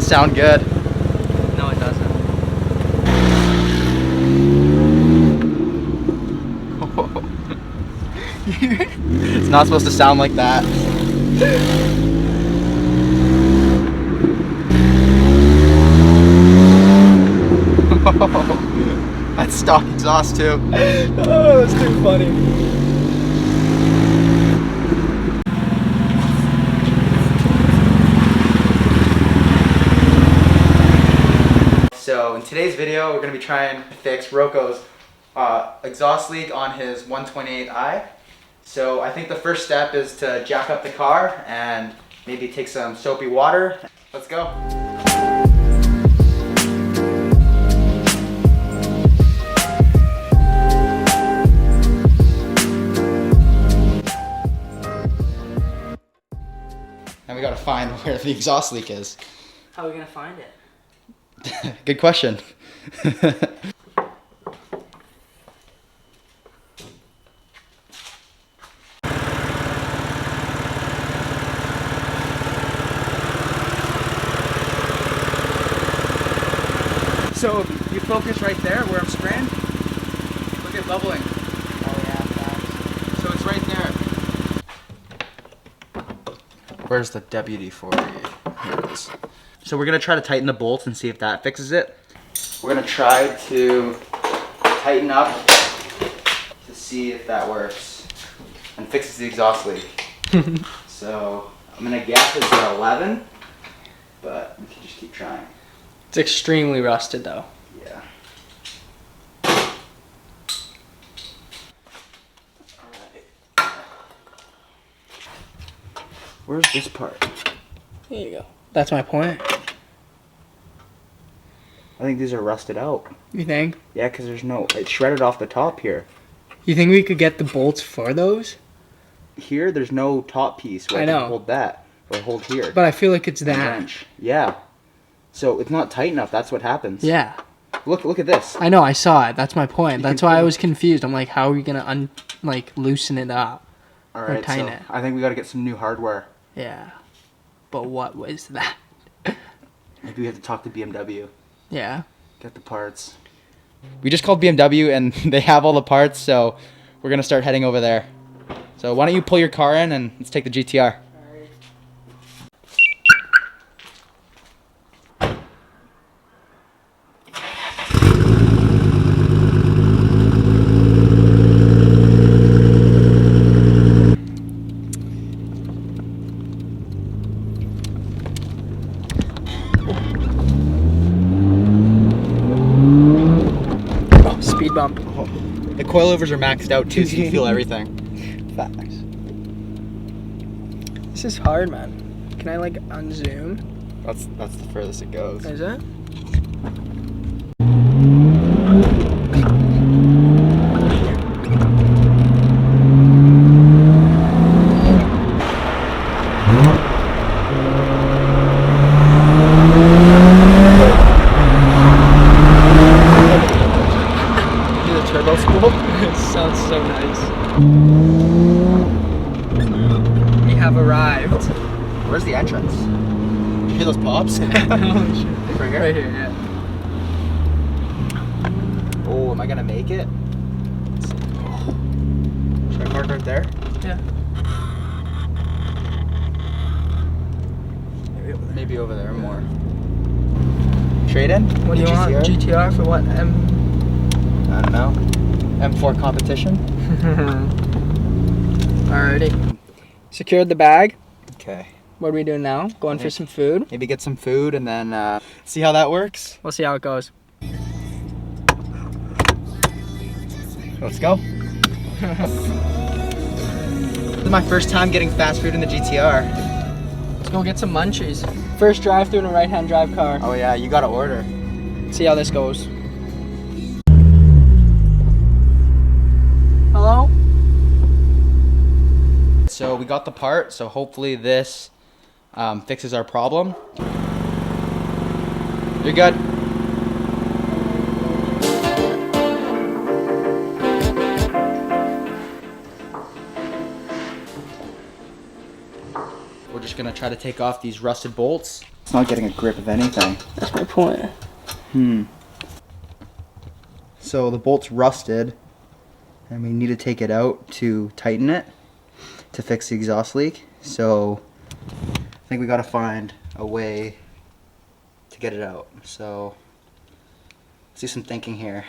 sound good. No, it doesn't. It's not supposed to sound like that. That's stock exhaust too. Oh, that's too funny. So in today's video, we're going to be trying to fix Rocco's exhaust leak on his 128i. So I think the first step is to jack up the car and maybe take some soapy water. Let's go. And we got to find where the exhaust leak is. How are we gonna find it? Good question. So you focus right there where I'm spraying. Look at bubbling. Oh yeah, facts. So it's right there. Where's the WD-40? Here it is. So we're gonna try to tighten the bolts and see if that fixes it. We're gonna try to tighten up to see if that works and fixes the exhaust leak. So I'm gonna guess it's an 11, but we can just keep trying. It's extremely rusted though. Yeah. Where's this part? There you go. That's my point. I think these are rusted out. You think? Yeah, because there's no, it's shredded off the top here. You think we could get the bolts for those? Here, there's no top piece where I I can know. hold that or hold here. But I feel like it's that. Wrench. Yeah. So it's not tight enough. That's what happens. Yeah. Look at this. I know, I saw it. That's my point. You That's can why I feel- was confused. I'm like, how are we gonna loosen it up? All right. tighten So it. I think we got to get some new hardware. Yeah. But what was that? Maybe we have to talk to BMW. Yeah. Get the parts. We just called BMW and they have all the parts, so we're gonna start heading over there. So why don't you pull your car in and let's take the GTR. Oh, speed bump. The coilovers are maxed out too, so you feel everything. Facts. This is hard, man. Can I unzoom? That's the furthest it goes. Is it? Do the turbo spool. It sounds so nice. We have arrived. Where's the entrance? You hear those pops? Oh, shit. Right here? Right here, yeah. Oh, am I gonna make it? Let's see. Should I park right there? Yeah. Maybe over there more. Trade in? What do you want? GTR for what? I don't know. M4 competition? Alrighty. Secured the bag. Okay. What are we doing now? Going for some food? Maybe get some food and then see how that works. We'll see how it goes. Let's go. This is my first time getting fast food in the GTR. Let's go get some munchies. First drive through in a right-hand drive car. Oh yeah, you gotta order. See how this goes. Hello? So we got the part, so hopefully this fixes our problem. You're good. We're just gonna try to take off these rusted bolts It's not getting a grip of anything. That's my point. So the bolt's rusted, and we need to take it out to tighten it to fix the exhaust leak. So I think we gotta find a way to get it out. So let's do some thinking here.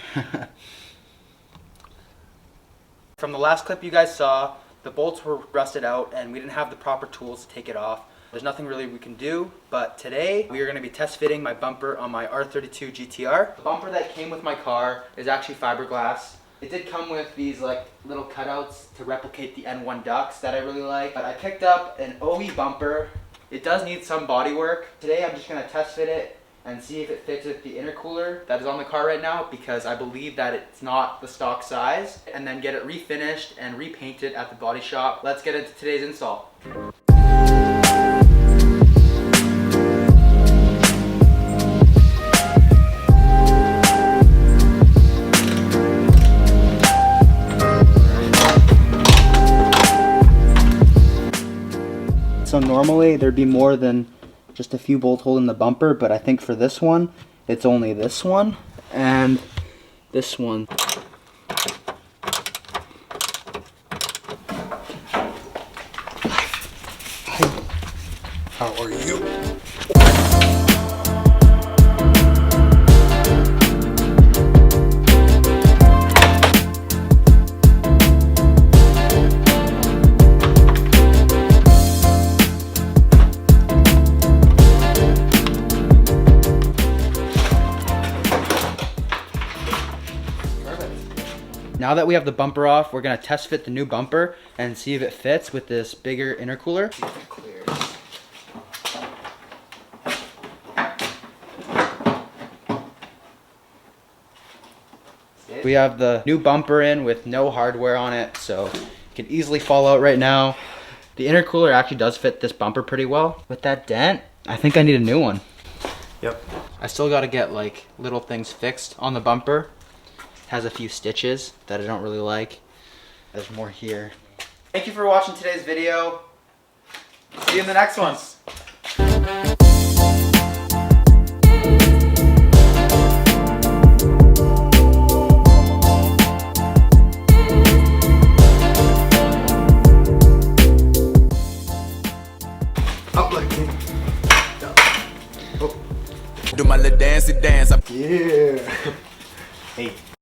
From the last clip you guys saw, the bolts were rusted out and we didn't have the proper tools to take it off. There's nothing really we can do, but today we are going to be test fitting my bumper on my R32 GTR. The bumper that came with my car is actually fiberglass. It did come with these like little cutouts to replicate the N1 ducts that I really like, but I picked up an OE bumper. It does need some body work. Today I'm just going to test fit it and see if it fits with the intercooler that is on the car right now, because I believe that it's not the stock size, and then get it refinished and repainted at the body shop. Let's get into today's install. So normally there'd be more than just a few bolts holding the bumper, but I think for this one, it's only this one and this one. How are you? Now that we have the bumper off, we're gonna test fit the new bumper and see if it fits with this bigger intercooler. See if it clears. We have the new bumper in with no hardware on it, so it can easily fall out right now. The intercooler actually does fit this bumper pretty well. With that dent, I think I need a new one. Yep. I still gotta get like little things fixed on the bumper. Has a few stitches that I don't really like. There's more here. Thank you for watching today's video. See you in the next one. Up like it. Do my little dancey dance. Yeah. Hey.